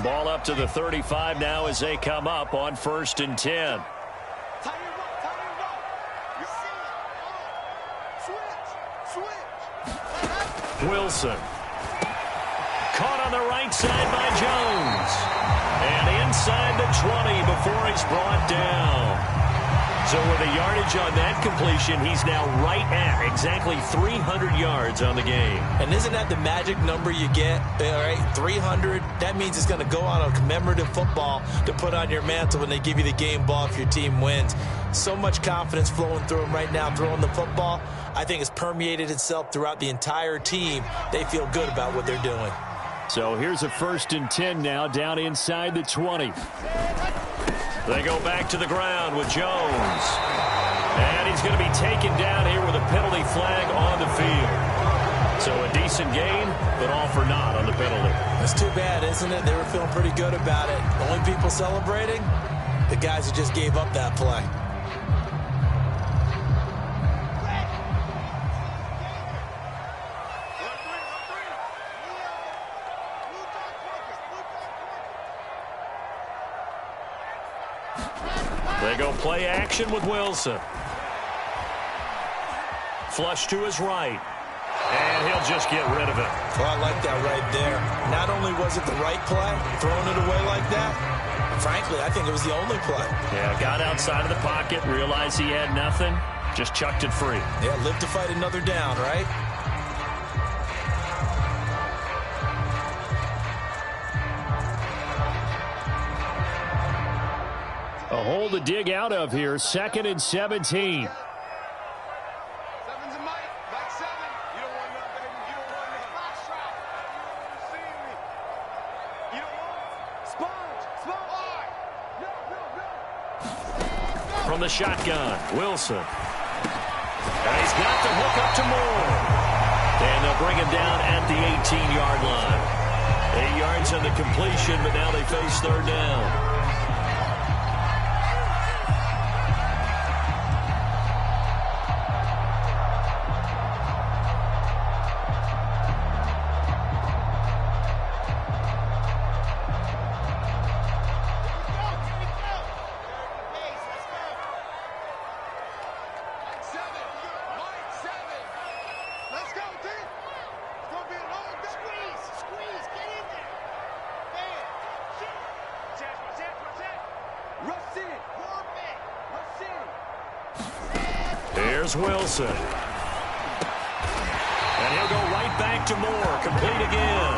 Ball up to the 35 now as they come up on 1st and 10. Wilson. Caught on the right side by Jones. And inside the 20 before he's brought down. So with the yardage on that completion, he's now right at exactly 300 yards on the game. And isn't that the magic number you get? All right, 300. That means it's going to go on a commemorative football to put on your mantle when they give you the game ball if your team wins. So much confidence flowing through him right now throwing the football. I think it's permeated itself throughout the entire team. They feel good about what they're doing. So here's a 1st and 10 now down inside the 20. They go back to the ground with Jones. And he's going to be taken down here with a penalty flag on the field. So a decent gain, but all for naught on the penalty. That's too bad, isn't it? They were feeling pretty good about it. The only people celebrating, the guys who just gave up that play. They go play action with Wilson. Flush to his right. And he'll just get rid of it. Well, I like that right there. Not only was it the right play, throwing it away like that, frankly, I think it was the only play. Yeah, got outside of the pocket, realized he had nothing, just chucked it free. Yeah, live to fight another down, right? A hole to dig out of here, 2nd and 17. From the shotgun, Wilson. And he's got the hook up to Moore. And they'll bring him down at the 18-yard line. 8 yards on the completion, but now they face 3rd down. Here's Wilson. And he'll go right back to Moore. Complete again.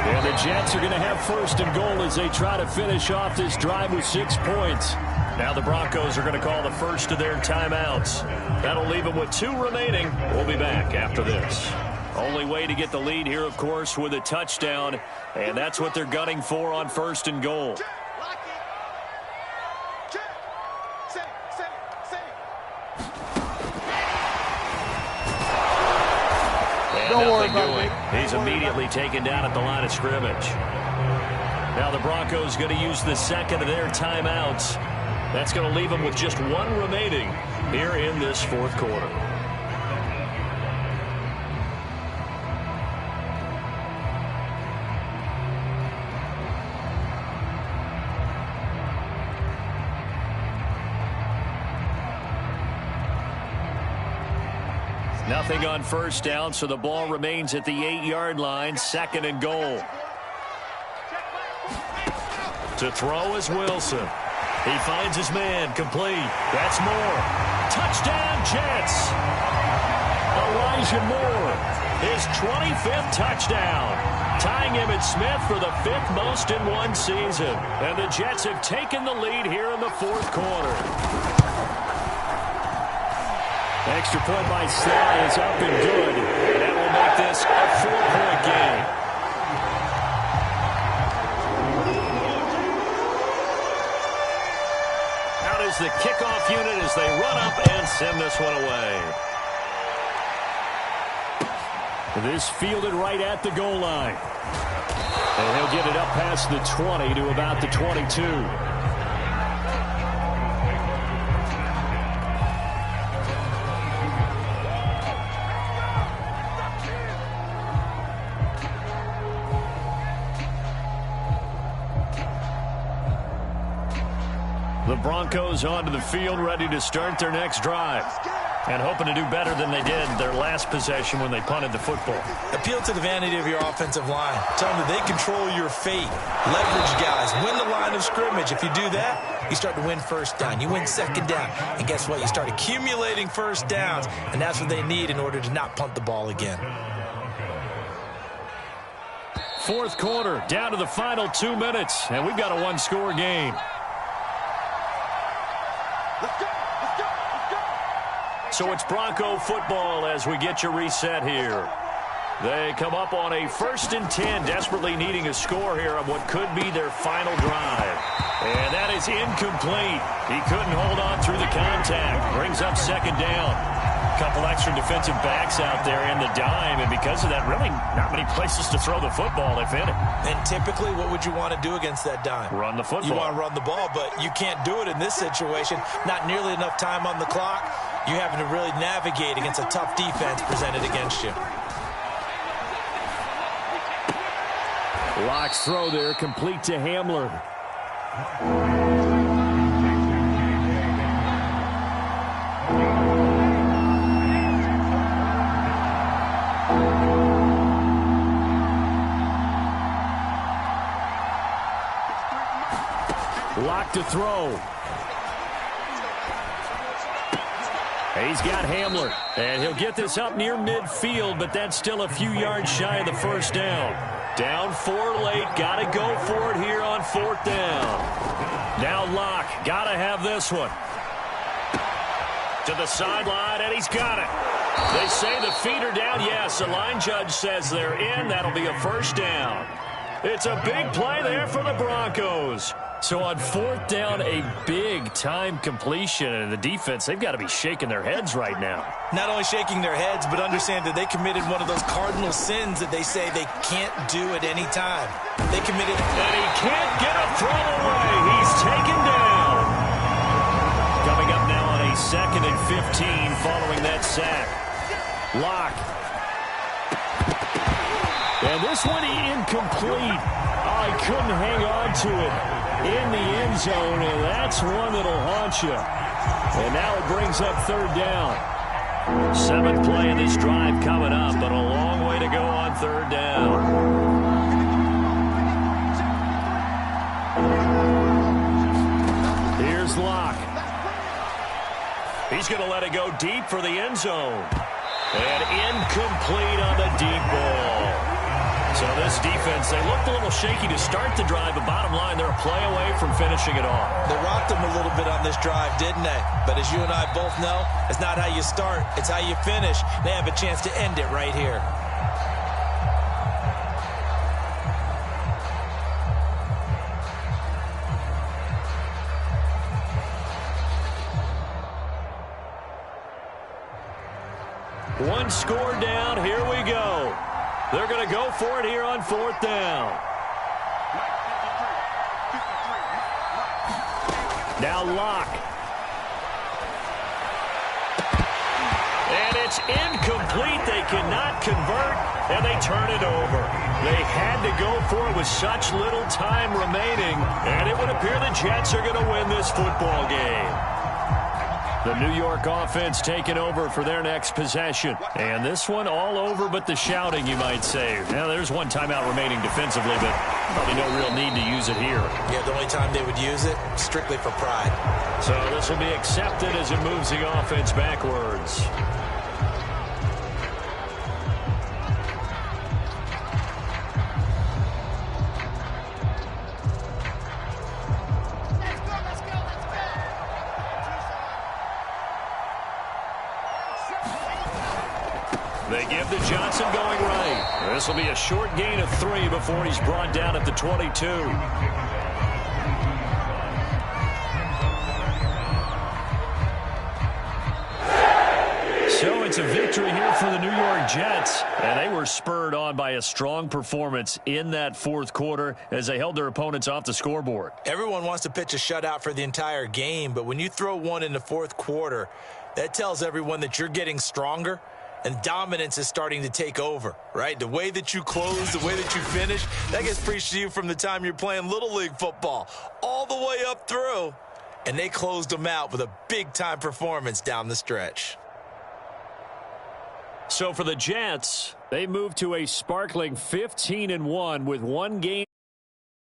And the Jets are going to have 1st and goal as they try to finish off this drive with 6 points. Now the Broncos are going to call the first of their timeouts. That'll leave them with 2 remaining. We'll be back after this. Only way to get the lead here, of course, with a touchdown. And that's what they're gunning for on 1st and goal. Don't worry about doing. He's immediately taken down at the line of scrimmage. Now the Broncos going to use the second of their timeouts. That's going to leave them with just 1 remaining here in this 4th quarter. Nothing on 1st down, so the ball remains at the 8-yard line. 2nd and goal. To throw is Wilson. He finds his man, complete. That's Moore. Touchdown, Jets. Elijah Moore, his 25th touchdown, tying Emmitt Smith for the 5th most in one season. And the Jets have taken the lead here in the 4th quarter. Extra point by Sly is up and good. And that will make this a 4-point game. Out is the kickoff unit as they run up and send this one away. This fielded right at the goal line. And he'll get it up past the 20 to about the 22. The Broncos onto the field, ready to start their next drive. And hoping to do better than they did their last possession when they punted the football. Appeal to the vanity of your offensive line. Tell them that they control your fate. Leverage guys. Win the line of scrimmage. If you do that, you start to win 1st down. You win 2nd down. And guess what? You start accumulating 1st downs. And that's what they need in order to not punt the ball again. 4th quarter, down to the final 2 minutes. And we've got a 1-score game. So it's Bronco football as we get you reset here. They come up on a 1st and 10, desperately needing a score here on what could be their final drive. And that is incomplete. He couldn't hold on through the contact. Brings up 2nd down. A couple extra defensive backs out there in the dime, and because of that, really not many places to throw the football, if any. And typically, what would you want to do against that dime? Run the football. You want to run the ball, but you can't do it in this situation. Not nearly enough time on the clock. You're having to really navigate against a tough defense presented against you. Locke's throw there, complete to Hamler. Locke to throw. He's got Hamler, and he'll get this up near midfield, but that's still a few yards shy of the 1st down. Down 4 late, got to go for it here on 4th down. Now Locke, got to have this one. To the sideline, and he's got it. They say the feet are down. Yes, the line judge says they're in. That'll be a 1st down. It's a big play there for the Broncos. So on 4th down, a big-time completion. And the defense, they've got to be shaking their heads right now. Not only shaking their heads, but understand that they committed one of those cardinal sins that they say they can't do at any time. They committed... And he can't get a throw away. He's taken down. Coming up now on a 2nd and 15 following that sack. Locke. And this one incomplete. Oh, he couldn't hang on to it in the end zone, and that's one that'll haunt you. And now it brings up 3rd down. 7th play of this drive coming up, but a long way to go on 3rd down. Here's Locke. He's going to let it go deep for the end zone. And incomplete on the deep ball. So this defense, they looked a little shaky to start the drive, but bottom line, they're a play away from finishing it off. They rocked them a little bit on this drive, didn't they? But as you and I both know, it's not how you start, it's how you finish. They have a chance to end it right here. One score down. Here we go. They're going to go for it here on 4th down. Now Locke. And it's incomplete. They cannot convert, and they turn it over. They had to go for it with such little time remaining, and it would appear the Jets are going to win this football game. The New York offense taking over for their next possession. And this one all over but the shouting, you might say. Now, there's one timeout remaining defensively, but probably no real need to use it here. Yeah, the only time they would use it, strictly for pride. So this will be accepted as it moves the offense backwards. They give to Johnson going right. This will be a short gain of 3 before he's brought down at the 22. So it's a victory here for the New York Jets, and they were spurred on by a strong performance in that 4th quarter as they held their opponents off the scoreboard. Everyone wants to pitch a shutout for the entire game, but when you throw one in the 4th quarter, that tells everyone that you're getting stronger and dominance is starting to take over, right? The way that you close, the way that you finish, that gets preached to you from the time you're playing Little League football all the way up through, and they closed them out with a big-time performance down the stretch. So for the Jets, they moved to a sparkling 15-1 with one game.